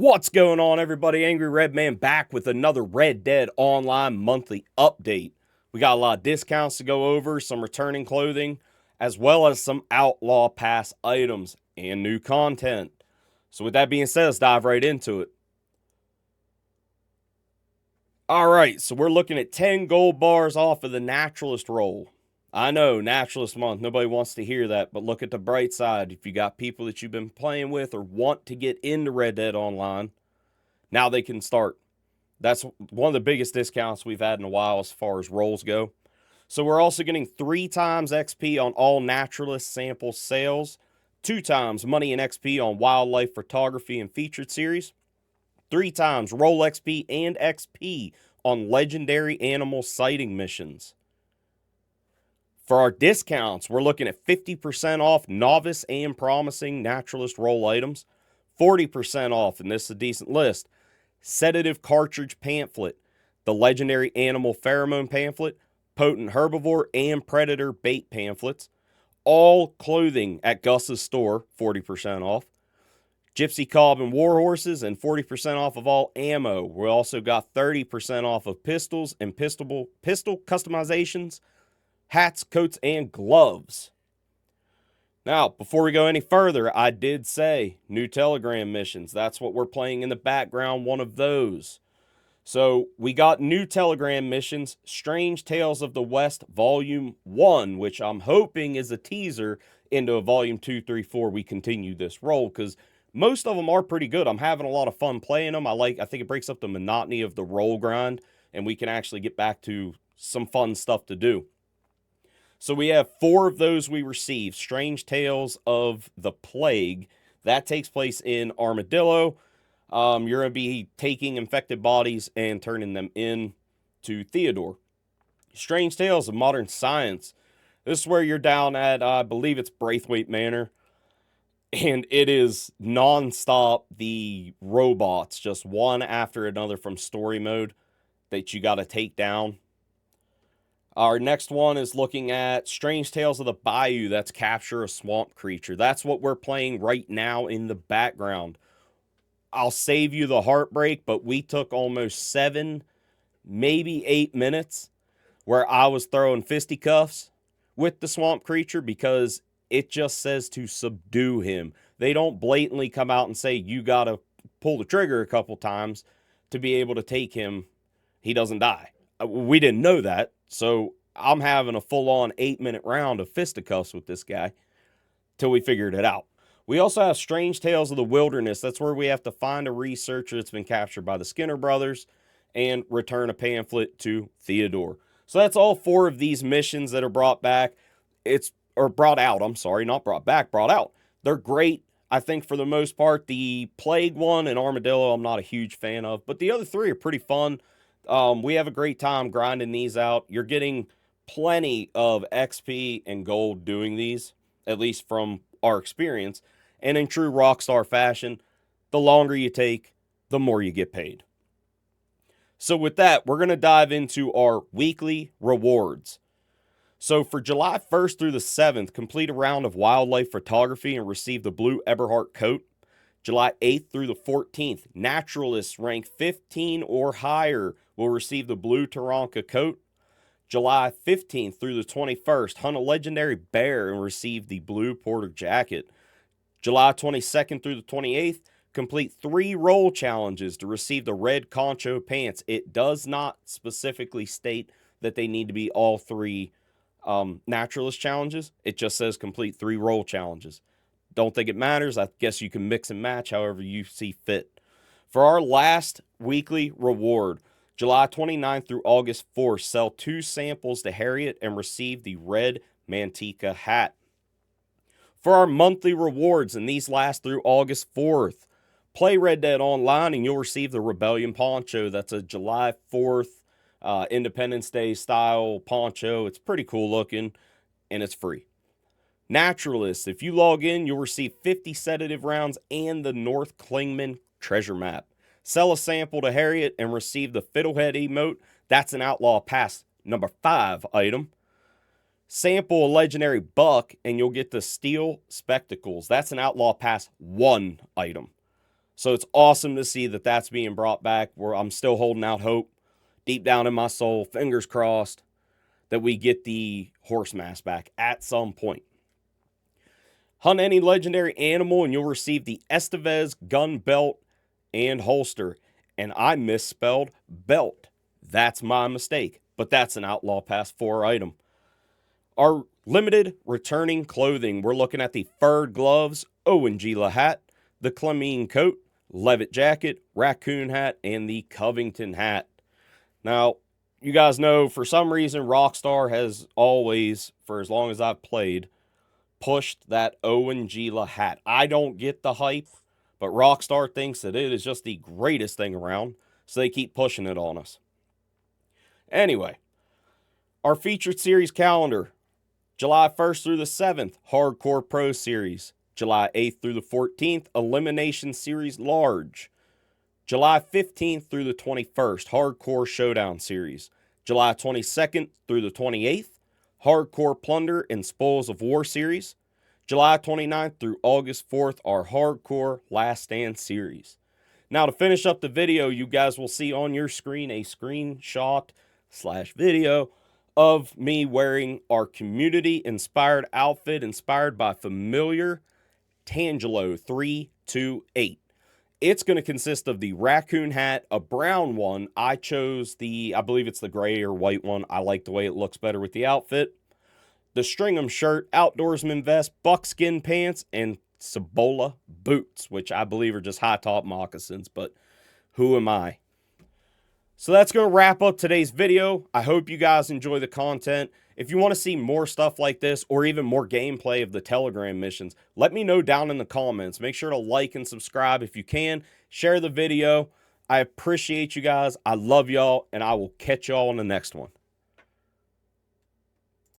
What's going on, everybody? Angry Red Man back with another Red Dead Online monthly update. We got a lot of discounts to go over, some returning clothing, as well as some Outlaw Pass items and new content. So with that being said, let's dive right into it. Alright, so we're looking at 10 gold bars off of the Naturalist roll. I know, Naturalist Month, nobody wants to hear that, but look at the bright side. If you got people that you've been playing with or want to get into Red Dead Online, now they can start. That's one of the biggest discounts we've had in a while as far as rolls go. So we're also getting 3 times XP on all Naturalist sample sales, 2 times money and XP on wildlife photography and featured series, 3 times roll XP and XP on legendary animal sighting missions. For our discounts, we're looking at 50% off novice and promising Naturalist roll items, 40% off, and this is a decent list, sedative cartridge pamphlet, the legendary animal pheromone pamphlet, potent herbivore and predator bait pamphlets, all clothing at Gus's store, 40% off, gypsy cob and war horses, and 40% off of all ammo. We also got 30% off of pistols and pistol customizations, hats, coats, and gloves. Now, before we go any further, I did say new Telegram missions. That's what we're playing in the background, one of those. So, we got new Telegram missions, Strange Tales of the West Volume 1, which I'm hoping is a teaser into a Volume 2, 3, 4 we continue this roll, because most of them are pretty good. I'm having a lot of fun playing them. I think it breaks up the monotony of the roll grind, and we can actually get back to some fun stuff to do. So we have 4 of those we received. Strange Tales of the Plague. That takes place in Armadillo. You're going to be taking infected bodies and turning them in to Theodore. Strange Tales of Modern Science. This is where you're down at, I believe it's Braithwaite Manor. And it is non-stop the robots, just one after another from story mode that you got to take down. Our next one is looking at Strange Tales of the Bayou. That's Capture a Swamp Creature. That's what we're playing right now in the background. I'll save you the heartbreak, but we took almost 7, maybe 8 minutes where I was throwing fisticuffs with the swamp creature because it just says to subdue him. They don't blatantly come out and say you got to pull the trigger a couple times to be able to take him. He doesn't die. We didn't know that. So I'm having a full-on 8-minute round of fisticuffs with this guy till we figured it out. We also have Strange Tales of the Wilderness. That's where we have to find a researcher that's been captured by the Skinner brothers and return a pamphlet to Theodore. So that's all 4 of these missions that are brought back. Brought out. I'm sorry, not brought back, brought out. They're great, I think, for the most part. The Plague one and Armadillo I'm not a huge fan of, but the other 3 are pretty fun. We have a great time grinding these out. You're getting plenty of XP and gold doing these, at least from our experience. And in true Rockstar fashion, the longer you take, the more you get paid. So with that, we're going to dive into our weekly rewards. So for July 1st through the 7th, complete a round of wildlife photography and receive the blue Eberhardt coat. July 8th through the 14th, naturalists rank 15 or higher will receive the blue Taranka coat. July 15th through the 21st, hunt a legendary bear and receive the blue Porter jacket. July 22nd through the 28th, complete 3 roll challenges to receive the red concho pants. It does not specifically state that they need to be all 3 naturalist challenges. It just says complete 3 roll challenges. Don't think it matters. I guess you can mix and match however you see fit. For our last weekly reward, July 29th through August 4th, sell 2 samples to Harriet and receive the red Manteca hat. For our monthly rewards, and these last through August 4th, play Red Dead Online and you'll receive the Rebellion poncho. That's a July 4th Independence Day style poncho. It's pretty cool looking and it's free. Naturalists, if you log in, you'll receive 50 sedative rounds and the North Klingman treasure map. Sell a sample to Harriet and receive the Fiddlehead emote. That's an Outlaw Pass number 5 item. Sample a legendary buck and you'll get the Steel Spectacles. That's an Outlaw Pass 1 item. So it's awesome to see that that's being brought back, where I'm still holding out hope deep down in my soul, fingers crossed, that we get the horse mask back at some point. Hunt any legendary animal and you'll receive the Estevez gun belt and holster. And I misspelled belt. That's my mistake, but that's an Outlaw Pass 4 item. Our limited returning clothing, we're looking at the furred gloves, Owen Gila hat, the Clemene coat, Levitt jacket, raccoon hat, and the Covington hat. Now, you guys know, for some reason, Rockstar has always, for as long as I've played, pushed that Owen Gila hat. I don't get the hype, but Rockstar thinks that it is just the greatest thing around, so they keep pushing it on us. Anyway, our featured series calendar, July 1st through the 7th, Hardcore Pro Series. July 8th through the 14th, Elimination Series Large. July 15th through the 21st, Hardcore Showdown Series. July 22nd through the 28th, Hardcore Plunder and Spoils of War Series. July 29th through August 4th, our Hardcore Last Stand Series. Now, to finish up the video, you guys will see on your screen a screenshot/video of me wearing our community-inspired outfit inspired by Familiar Tangelo 328. It's going to consist of the raccoon hat, a brown one. I chose I believe it's the gray or white one. I like the way it looks better with the outfit. The Stringham shirt, outdoorsman vest, buckskin pants, and Cibola boots, which I believe are just high top moccasins, but who am I? So that's going to wrap up today's video. I hope you guys enjoy the content. If you want to see more stuff like this or even more gameplay of the Telegram missions, let me know down in the comments. Make sure to like and subscribe if you can. Share the video. I appreciate you guys. I love y'all, and I will catch y'all on the next one.